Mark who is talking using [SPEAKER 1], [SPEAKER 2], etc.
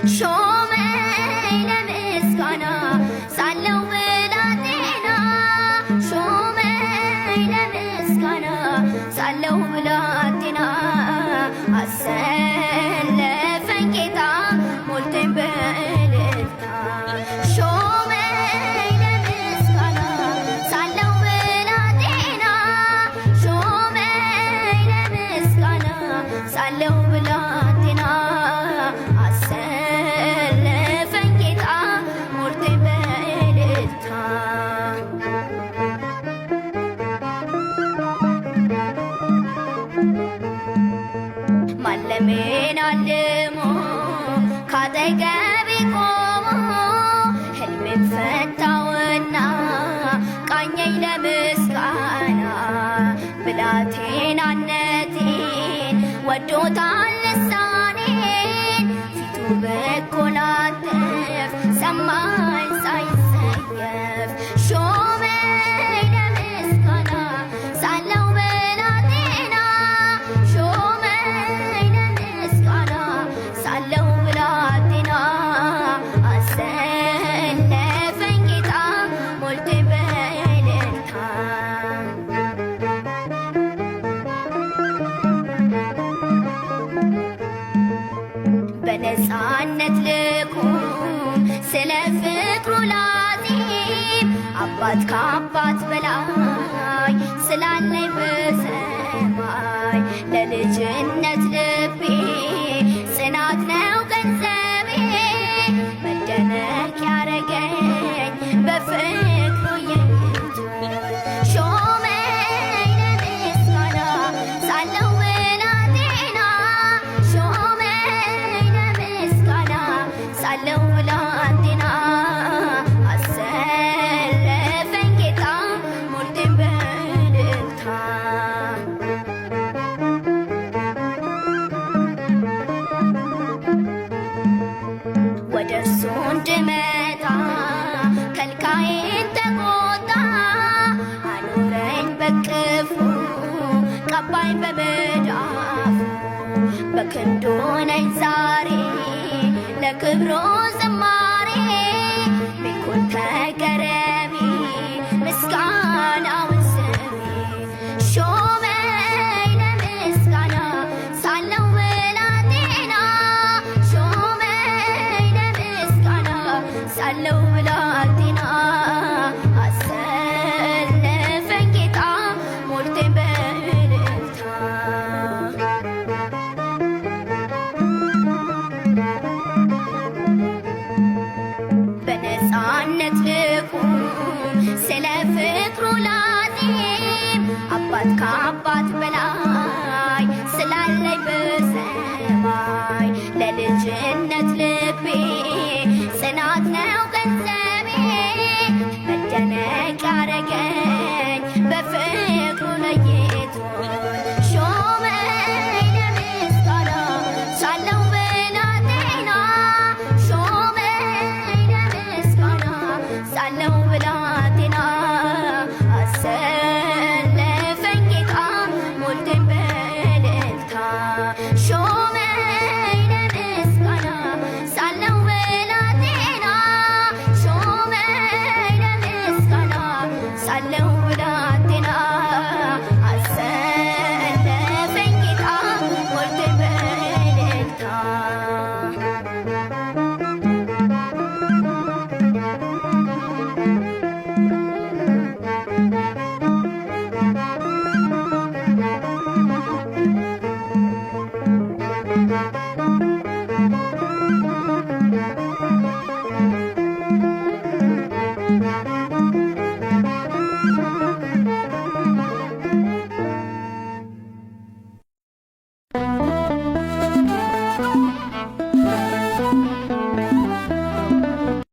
[SPEAKER 1] ሾመኝ ለምስጋና ሳለው ብላቴና ሾመኝ ለምስጋና ሳለው ብላቴና አሰለፈኝ ጌታ ሞልቶኝ በእልልታ ሾመኝ ለምስጋና ሳለው ብላቴና ሾመኝ ለምስጋና ሳለው ብላቴና አሰለፈኝ ጌታ ሞልቶኝ በእልልታ ማለሜን አልሞ ካጠገቤ ቆሞ ሕልሜን ፈታውና ቃኘኝ ለምስጋና ብላቴናነቴን ወዶታል ልሳኔን ፊቱ ብኮላትፍ ሰማኝ ሳይሰየፍ ሾመኝ ለምስጋና ሳለው ብላቴና ሾመኝ ለምስጋና ሳለው ብላቴና አሰለፈኝ ጌታ ሞልቶኝ በእልልታ በነፃነት ልቁም ስለ ፍቅሩ ላዜም አባት ከአባት በላይ ስላለኝ በሰማይ ለልጅነት ልቤ ጽናት ነው ገንዘቤ መደነቅ ያረገኝ በፍቅሩ የይቱ ሾመኝ ለምስጋና ሳለው ብላቴና ሾመኝ ለምስጋና ሳለው ብላቴና አሰለፈኝ ጌታ ሞልቶኝ በእልልታ ወደ እርሱ እንድመጣ ከልካዬን ተቆጣ አኖረኝ በቅፉ ቀባኝ በመዳፉ በክንዱ ነኝ ዛሬ ለክብሩ ዝማሬ ሚልኩን ተገረሚ ምስጋናውን ስሚ ሾመኝ ለምስጋና ሳለው ብላቴና ሾመኝ ለምስጋና ሳለው ብላቴና አሰለፈኝ ጌታ ሞልቶኝ በእልልታ በነፃነት ልቁም ስለ ፍቅሩ ላዜም አባት ከአባት በላይ ስላለኝ በሰማይ ለልጅነት